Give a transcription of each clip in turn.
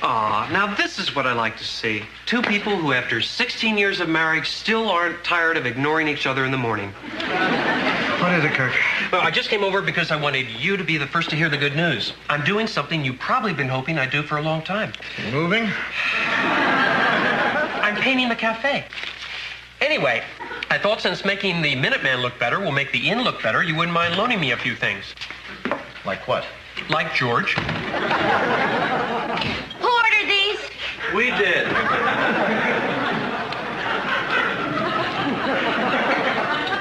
Aw, now this is what I like to see. Two people who, after 16 years of marriage, still aren't tired of ignoring each other in the morning. What is it, Kirk? Well, I just came over because I wanted you to be the first to hear the good news. I'm doing something you've probably been hoping I'd do for a long time. Moving? I'm painting the cafe. Anyway, I thought since making the Minuteman look better will make the inn look better, you wouldn't mind loaning me a few things. Like what? Like George. Who ordered these? We did.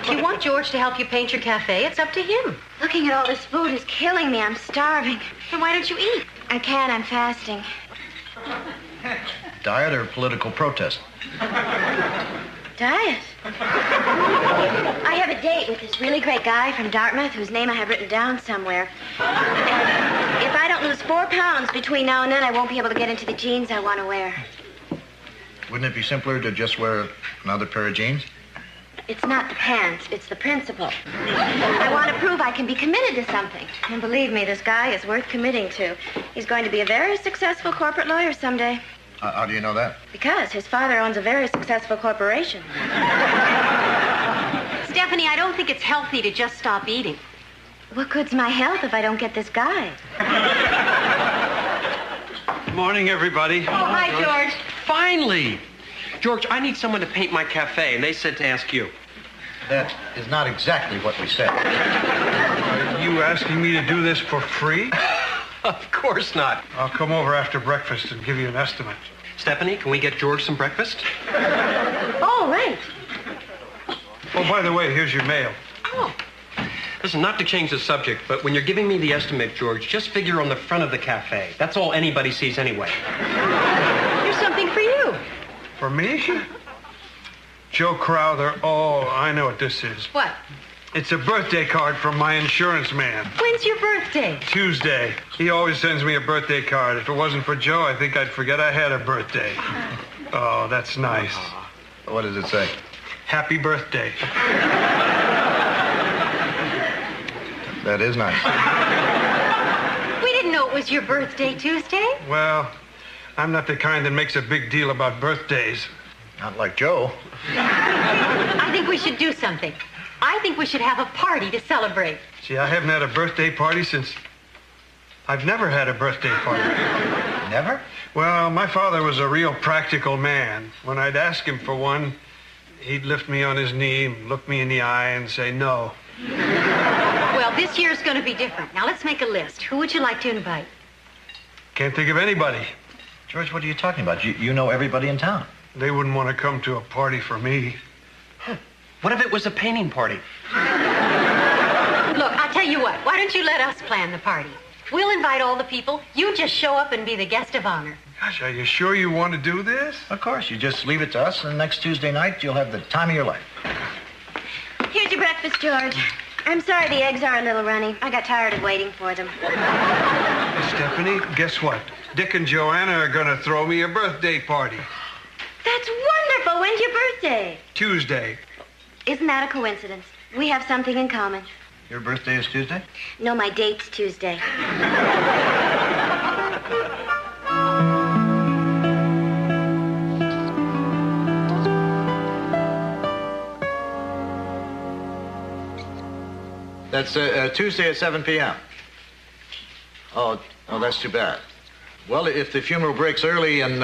If you want George to help you paint your cafe, it's up to him. Looking at all this food is killing me. I'm starving. Then why don't you eat? I can't. I'm fasting. Diet or political protest? Diet? I have a date with this really great guy from Dartmouth whose name I have written down somewhere. And if I don't lose 4 pounds between now and then, I won't be able to get into the jeans I want to wear. Wouldn't it be simpler to just wear another pair of jeans? It's not the pants. It's the principle. I want to prove I can be committed to something. And believe me, this guy is worth committing to. He's going to be a very successful corporate lawyer someday. How do you know that? Because his father owns a very successful corporation. Stephanie, I don't think it's healthy to just stop eating. What good's my health if I don't get this guy? Morning, everybody. Oh, hi, George. Finally! George, I need someone to paint my cafe, and they said to ask you. That is not exactly what we said. Are you asking me to do this for free? Of course not. I'll come over after breakfast and give you an estimate. Stephanie, can we get George some breakfast? Oh, right. Oh, by the way, here's your mail. Oh. Listen, not to change the subject, but when you're giving me the estimate, George, just figure on the front of the cafe. That's all anybody sees anyway. Here's something for you. For me? Joe Crowther. Oh, I know what this is. What? It's a birthday card from my insurance man. When's your birthday? Tuesday. He always sends me a birthday card. If it wasn't for Joe, I think I'd forget I had a birthday. Oh, that's nice. What does it say? Happy birthday. That is nice. We didn't know it was your birthday Tuesday. Well, I'm not the kind that makes a big deal about birthdays. Not like Joe. I think we should do something. I think we should have a party to celebrate. See, I haven't had a birthday party since... I've never had a birthday party. Never? Well, my father was a real practical man. When I'd ask him for one, he'd lift me on his knee, look me in the eye, and say no. Well, this year's going to be different. Now, let's make a list. Who would you like to invite? Can't think of anybody. George, what are you talking about? You know everybody in town. They wouldn't want to come to a party for me. What if it was a painting party? Look, I'll tell you what. Why don't you let us plan the party? We'll invite all the people. You just show up and be the guest of honor. Gosh, are you sure you want to do this? Of course. You just leave it to us, and next Tuesday night, you'll have the time of your life. Here's your breakfast, George. I'm sorry the eggs are a little runny. I got tired of waiting for them. Stephanie, guess what? Dick and Joanna are going to throw me a birthday party. That's wonderful. When's your birthday? Tuesday. Isn't that a coincidence? We have something in common. Your birthday is Tuesday? No, my date's Tuesday. That's Tuesday at 7 p.m. Oh, that's too bad. Well, if the funeral breaks early and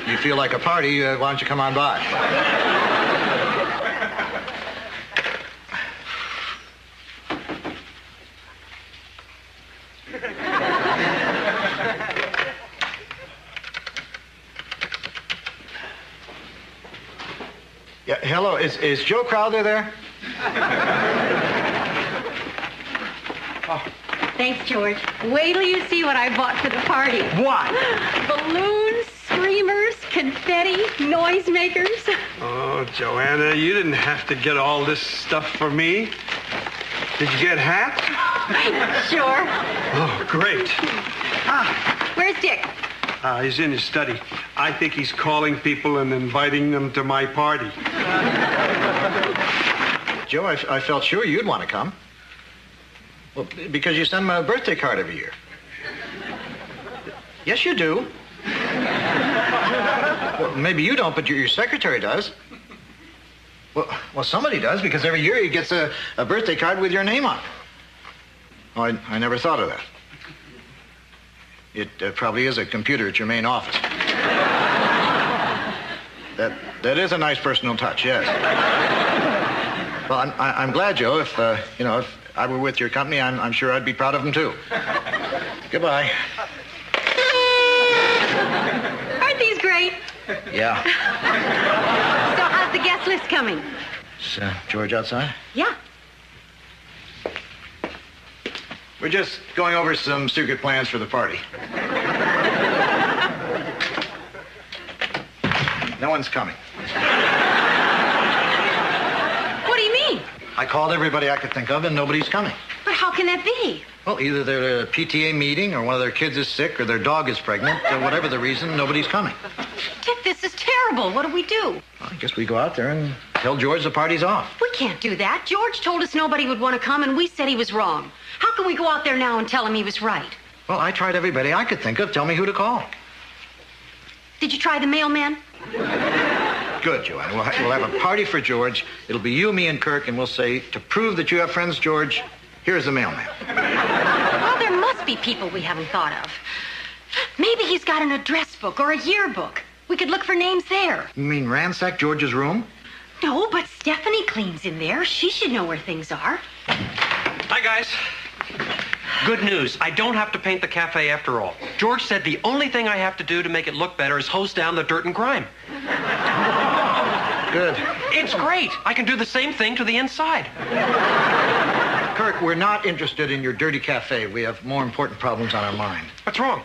you feel like a party, why don't you come on by? Yeah, hello, is Joe Crowther there? Oh. Thanks, George. Wait till you see what I bought for the party. What? Balloons, screamers, confetti, noisemakers. Oh, Joanna, you didn't have to get all this stuff for me. Did you get hats? Sure. Oh, great. Where's Dick? He's in his study. I think he's calling people and inviting them to my party. Joe, I felt sure you'd want to come. Well, because you send him a birthday card every year. Yes, you do. Well, maybe you don't, but your secretary does. Well, somebody does, because every year he gets a birthday card with your name on it. Oh, I never thought of that. It probably is a computer at your main office. That is a nice personal touch, yes. Well, I'm glad, Joe. If I were with your company, I'm sure I'd be proud of them, too. Goodbye. Aren't these great? Yeah. So how's the guest list coming? Is George outside? Yeah. We're just going over some secret plans for the party. No one's coming. What do you mean? I called everybody I could think of, and nobody's coming. But how can that be? Well, either they're at a PTA meeting, or one of their kids is sick, or their dog is pregnant, or whatever the reason, nobody's coming. Dick, this is terrible. What do we do? Well, I guess we go out there and tell George the party's off. We can't do that. George told us nobody would want to come, and we said he was wrong. How can we go out there now and tell him he was right? Well, I tried everybody I could think of. Tell me who to call. Did you try the mailman? Good, Joanne. We'll have a party for George. It'll be you, me, and Kirk, and we'll say, to prove that you have friends, George, here's the mailman. Well, there must be people we haven't thought of. Maybe he's got an address book or a yearbook. We could look for names there. You mean ransack George's room? No, but Stephanie cleans in there. She should know where things are. Hi, guys. Good news. I don't have to paint the cafe after all. George said the only thing I have to do to make it look better is hose down the dirt and grime. Good. It's great. I can do the same thing to the inside. Kirk, we're not interested in your dirty cafe. We have more important problems on our mind. What's wrong?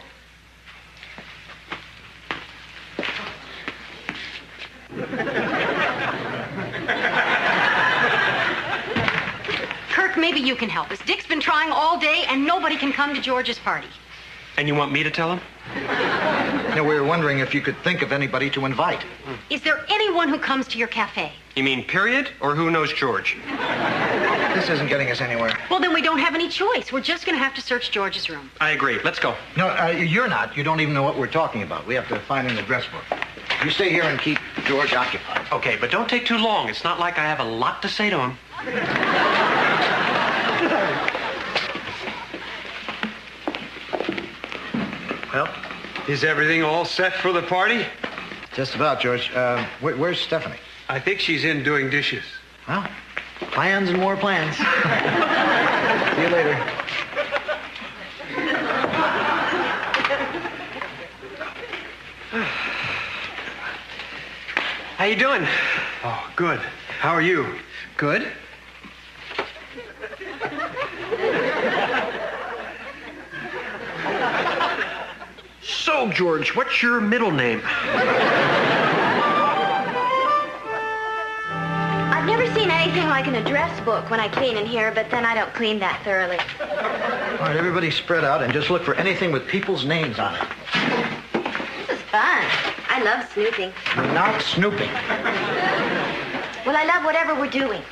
Kirk, maybe you can help us. Dick's been trying all day, and nobody can come to George's party. And you want me to tell him? No, we were wondering if you could think of anybody to invite. Is there anyone who comes to your cafe? You mean period, or who knows George? This isn't getting us anywhere. Well, then we don't have any choice. We're just going to have to search George's room. I agree. Let's go. No, you're not. You don't even know what we're talking about. We have to find an address book. You stay here and keep George occupied. Okay, but don't take too long. It's not like I have a lot to say to him. Well, is everything all set for the party? Just about, George. Where's Stephanie? I think she's in doing dishes. Well, plans and more plans. See you later. How you doing? Oh, good. How are you? Good. So, George, what's your middle name? I've never seen anything like an address book when I clean in here, but then I don't clean that thoroughly. All right, everybody spread out and just look for anything with people's names on it. This is fun. I love snooping. We're not snooping. Well, I love whatever we're doing.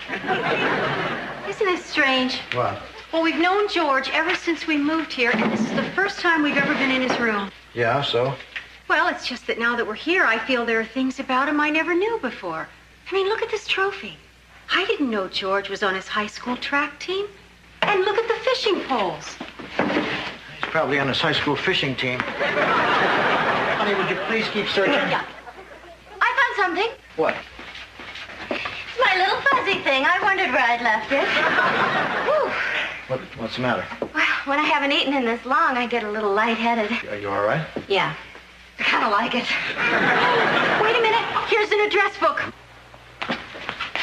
Isn't this strange? What? Well, we've known George ever since we moved here, and this is the first time we've ever been in his room. Yeah, so? Well, it's just that now that we're here, I feel there are things about him I never knew before. I mean, look at this trophy. I didn't know George was on his high school track team. And look at the fishing poles. He's probably on his high school fishing team. Honey, would you please keep searching? Yeah. I found something. What? It's my little fuzzy thing. I wondered where I'd left it. Whew. What's the matter? Well, when I haven't eaten in this long, I get a little lightheaded. Are you all right? Yeah. I kind of like it. Wait a minute. Here's an address book.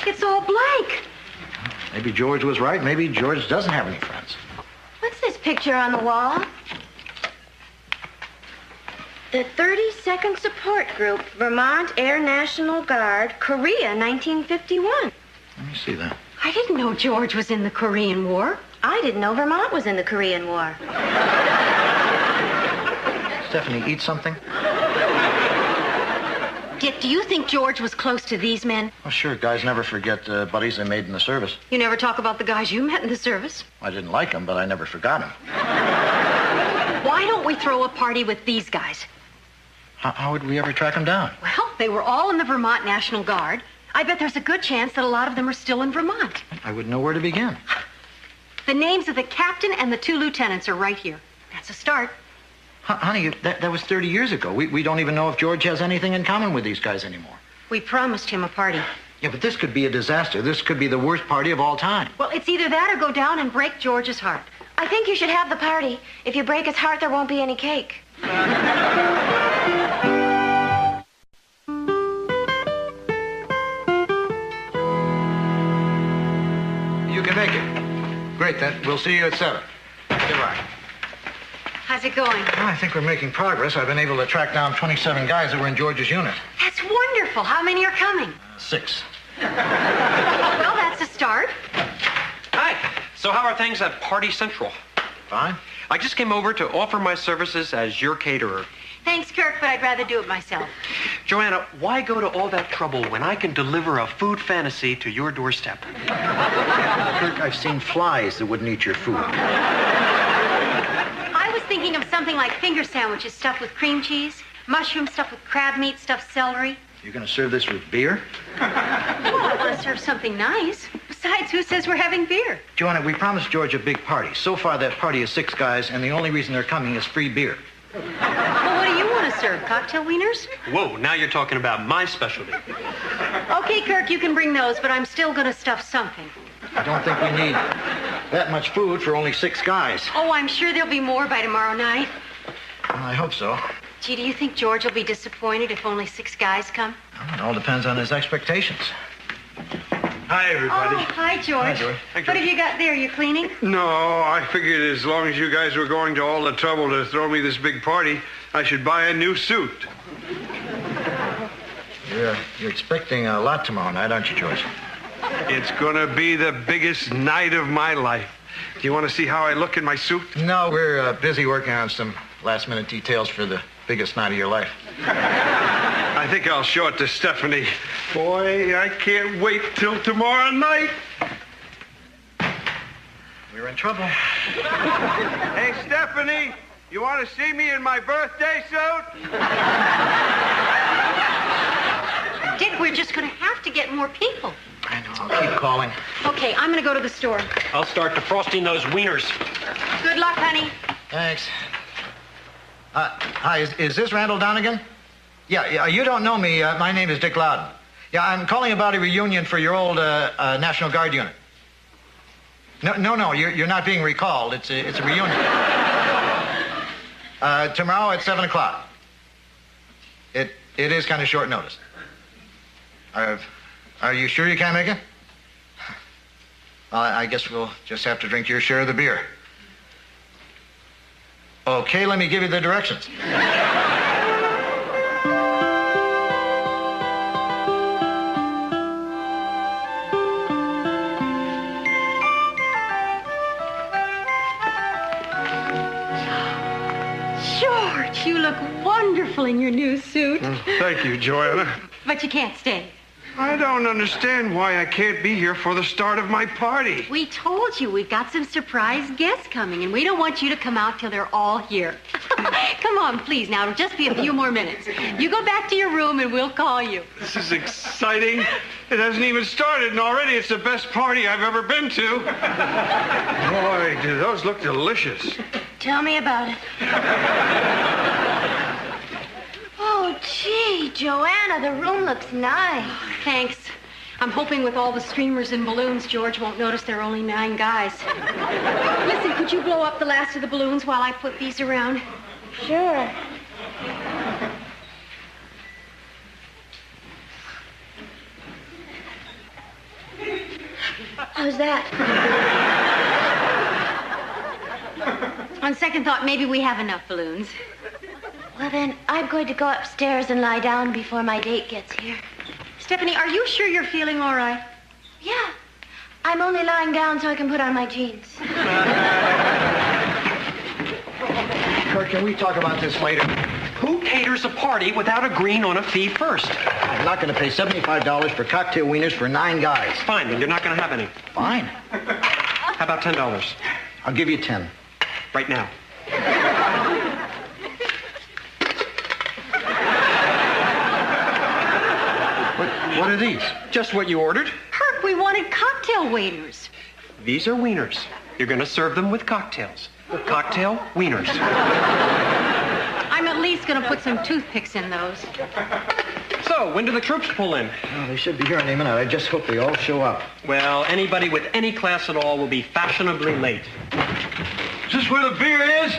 It's all blank. Maybe George was right. Maybe George doesn't have any friends. What's this picture on the wall? The 32nd Support Group, Vermont Air National Guard, Korea, 1951. Let me see that. I didn't know George was in the Korean War. I didn't know Vermont was in the Korean War. Stephanie, eat something? Dick, do you think George was close to these men? Well, sure. Guys never forget buddies they made in the service. You never talk about the guys you met in the service. I didn't like them, but I never forgot them. Why don't we throw a party with these guys? How would we ever track them down? Well, they were all in the Vermont National Guard. I bet there's a good chance that a lot of them are still in Vermont. I wouldn't know where to begin. The names of the captain and the 2 lieutenants are right here. That's a start. Honey, that was 30 years ago. We don't even know if George has anything in common with these guys anymore. We promised him a party. Yeah, but this could be a disaster. This could be the worst party of all time. Well, it's either that or go down and break George's heart. I think you should have the party. If you break his heart, there won't be any cake. You can make it. Great, then. We'll see you at 7. Goodbye. How's it going? Well, I think we're making progress. I've been able to track down 27 guys that were in George's unit. That's wonderful. How many are coming? 6. Well, that's a start. Hi. So how are things at Party Central? Fine. I just came over to offer my services as your caterer. Thanks, Kirk, but I'd rather do it myself. Joanna, why go to all that trouble when I can deliver a food fantasy to your doorstep? Kirk, I've seen flies that wouldn't eat your food. I was thinking of something like finger sandwiches stuffed with cream cheese, mushroom stuffed with crab meat, stuffed celery. You're going to serve this with beer? Well, I want to serve something nice. Besides, who says we're having beer? Joanna, we promised George a big party. So far, that party is 6 guys, and the only reason they're coming is free beer. Well, what do you want to serve? Cocktail wieners? Whoa, now you're talking about my specialty. Okay, Kirk, you can bring those, but I'm still going to stuff something. I don't think we need that much food for only 6 guys. Oh, I'm sure there'll be more by tomorrow night. Well, I hope so. Gee, do you think George will be disappointed if only 6 guys come? Well, it all depends on his expectations. Hi, everybody. Oh, hi, George. Hi, George. Hi, George. What have you got there? You cleaning? No, I figured as long as you guys were going to all the trouble to throw me this big party, I should buy a new suit. You're expecting a lot tomorrow night, aren't you, George? It's gonna be the biggest night of my life. Do you want to see how I look in my suit? No, we're busy working on some last-minute details for the biggest night of your life. I think I'll show it to Stephanie. Boy, I can't wait till tomorrow night. We're in trouble. Hey, Stephanie, you want to see me in my birthday suit? Dick, we're just going to have to get more people. I know. I'll keep calling. Okay, I'm going to go to the store. I'll start defrosting those wieners. Good luck, honey. Thanks. Hi, is this Randall Donegan? Yeah, you don't know me. My name is Dick Loudon. Yeah, I'm calling about a reunion for your old National Guard unit. No, you're not being recalled. It's a reunion. Tomorrow at 7 o'clock. It is kind of short notice. Are you sure you can't make it? Well, I guess we'll just have to drink your share of the beer. Okay, let me give you the directions. George, you look wonderful in your new suit. Thank you, Joanna. But you can't stay. I don't understand why I can't be here for the start of my party. We told you we've got some surprise guests coming, and we don't want you to come out till they're all here. Come on, please, now. It'll just be a few more minutes. You go back to your room, and we'll call you. This is exciting. It hasn't even started, and already it's the best party I've ever been to. Boy, do those look delicious. Tell me about it. Oh, gee, Joanna, the room looks nice. Thanks. I'm hoping with all the streamers and balloons, George won't notice there are only 9 guys. Listen, could you blow up the last of the balloons while I put these around? Sure. How's that? On second thought, maybe we have enough balloons. Well, then, I'm going to go upstairs and lie down before my date gets here. Stephanie, are you sure you're feeling all right? Yeah. I'm only lying down so I can put on my jeans. Kurt, can we talk about this later? Who caters a party without agreeing on a fee first? I'm not going to pay $75 for cocktail wieners for 9 guys. Fine, then you're not going to have any. Fine. How about $10? I'll give you 10. Right now. are these? Just what you ordered. Herc, we wanted cocktail waiters. These are wieners. You're going to serve them with cocktails. Cocktail wieners. I'm at least going to put some toothpicks in those. So, when do the troops pull in? Oh, they should be here any minute. I just hope they all show up. Well, anybody with any class at all will be fashionably late. Is this where the beer is?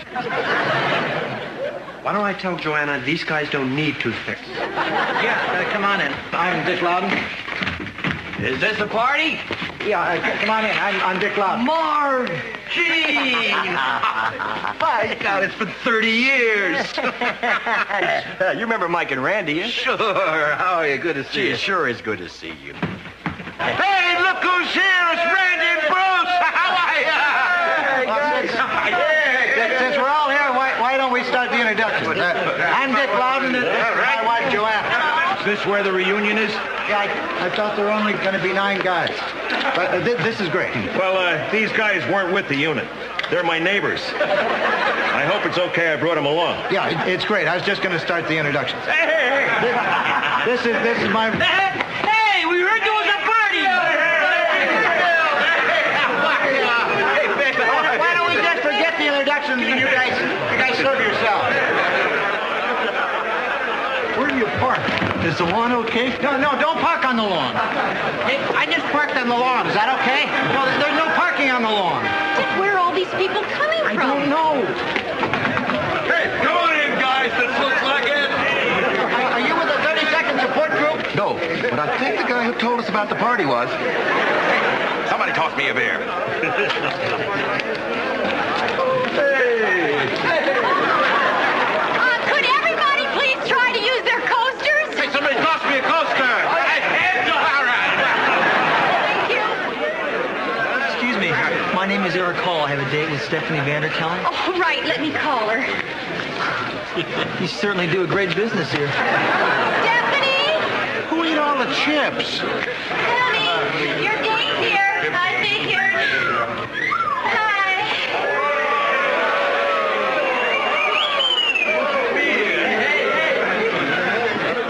Why don't I tell Joanna these guys don't need toothpicks? Yeah, come on in. I'm Dick Loudon. Is this a party? Yeah, come on in. I'm Dick Loudon. Marv! Gee! My God, it's been 30 years. You remember Mike and Randy, yeah? Sure. How are you? Good to see you. It sure is good to see you. Hey, look who's here. It's Randy and Bruce. How are you? Since we're all here, why don't we start the introduction? I'm Dick Loudon and my wife, Joanna. Is this where the reunion is? Yeah, I thought there were only going to be 9 guys. But this is great. Well, these guys weren't with the unit. They're my neighbors. I hope it's okay I brought them along. Yeah, it's great. I was just going to start the introduction. This is my... Hey, we heard there was a party. Why don't we just forget the introductions and you guys serve yourselves? Where do you park? Is the lawn okay? No, don't park on the lawn. Hey, I just parked on the lawn. Is that okay? No, there's no parking on the lawn. Dick, where are all these people coming from? I don't know. Hey, come on in, guys. This looks like it. Are you with the 32nd support group? No, but I think the guy who told us about the party was. Somebody toss me a beer. Could everybody please try to use their coasters? Hey, somebody toss me a coaster. All right. Thank you. Excuse me. My name is Eric Hall. I have a date with Stephanie Vanderkellen. Oh, right. Let me call her. You certainly do a great business here. Stephanie! Who ate all the chips? Honey, your date's here. I see here. Hi.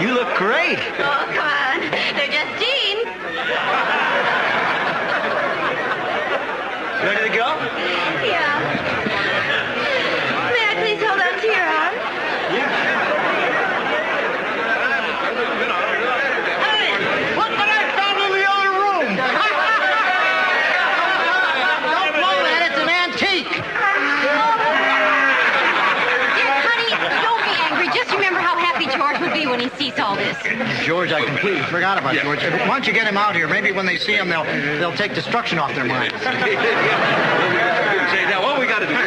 You look great. Oh, come on. They're just jeans. Ready to go? Yeah. May I please hold on to your arm? Look what I found in the other room! Don't blow that, it's an antique! Dick, honey, don't be angry. Just remember how happy George would be when he sees all this. George, I completely forgot about George. Why don't you get him out here? Maybe when they see him, they'll take destruction off their minds. Say now, what we got to do? Guys,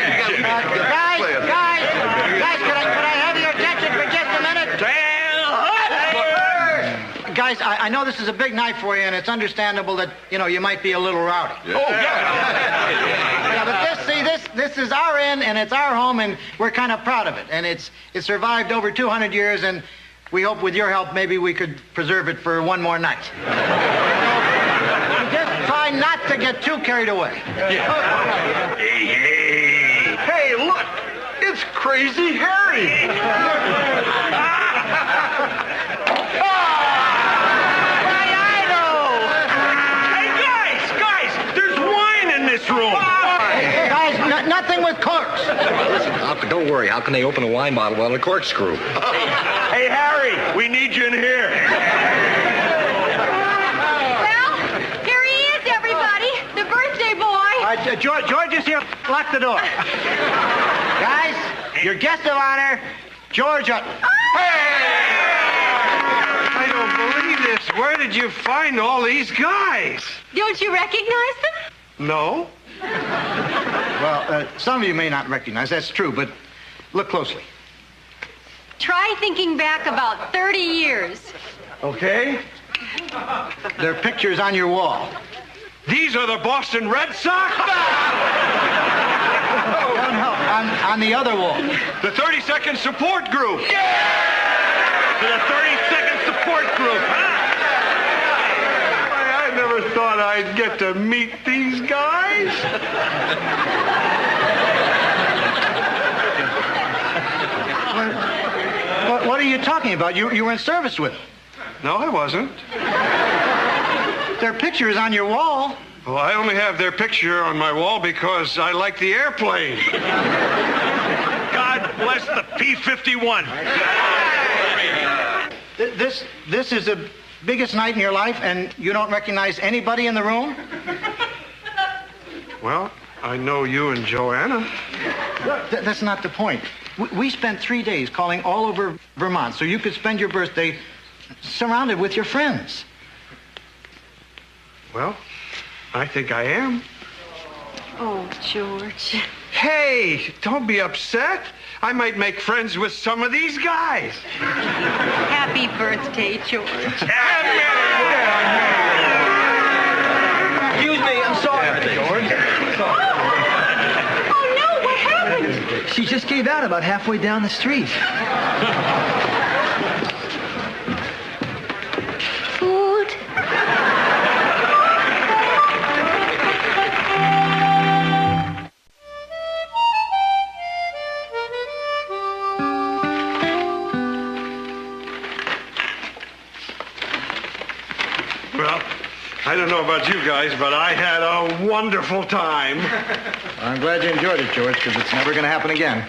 could I have your attention for just a minute? Guys, I know this is a big night for you, and it's understandable that, you might be a little rowdy. Yeah, but this is our inn, and it's our home, and we're kind of proud of it. And it's survived over 200 years, and we hope with your help maybe we could preserve it for one more night. Just try not to get too carried away. Hey, look. It's Crazy Harry. Guys, there's wine in this room. Guys, nothing with corks. Listen, don't worry. How can they open a wine bottle without a corkscrew? Hey, Harry, we need you in here. Well, here he is, everybody. The birthday boy. George is here. Lock the door. Guys, your guest of honor, George. I don't believe this. Where did you find all these guys? Don't you recognize them? No. Well, some of you may not recognize. That's true, but look closely. Try thinking back about 30 years. Okay. There are pictures on your wall. These are the Boston Red Sox? No, on the other wall. The 32nd support group. The 32nd support group. I never thought I'd get to meet these guys. What are you talking about? You were in service with them. No, I wasn't. But their picture is on your wall. Well, I only have their picture on my wall because I like the airplane. God bless the P-51. This is the biggest night in your life, and you don't recognize anybody in the room? Well, I know you and Joanna. That's not the point. We spent 3 days calling all over Vermont so you could spend your birthday surrounded with your friends. Well, I think I am. Oh, George. Hey, don't be upset. I might make friends with some of these guys. Happy birthday, George. Excuse me, I'm sorry, George. Oh, no, what happened? She just gave out about halfway down the street. Food. Well, I don't know about you guys, but I had a wonderful time. I'm glad you enjoyed it, George, because it's never going to happen again.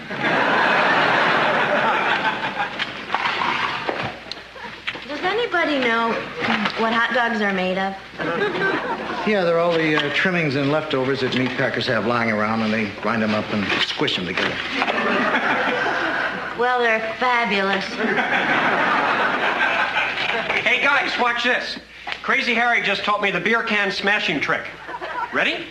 Does anybody know what hot dogs are made of? Yeah, they're all the trimmings and leftovers that meat packers have lying around, and they grind them up and squish them together. Well, they're fabulous. Hey, guys, watch this. Crazy Harry just taught me the beer can smashing trick. Ready?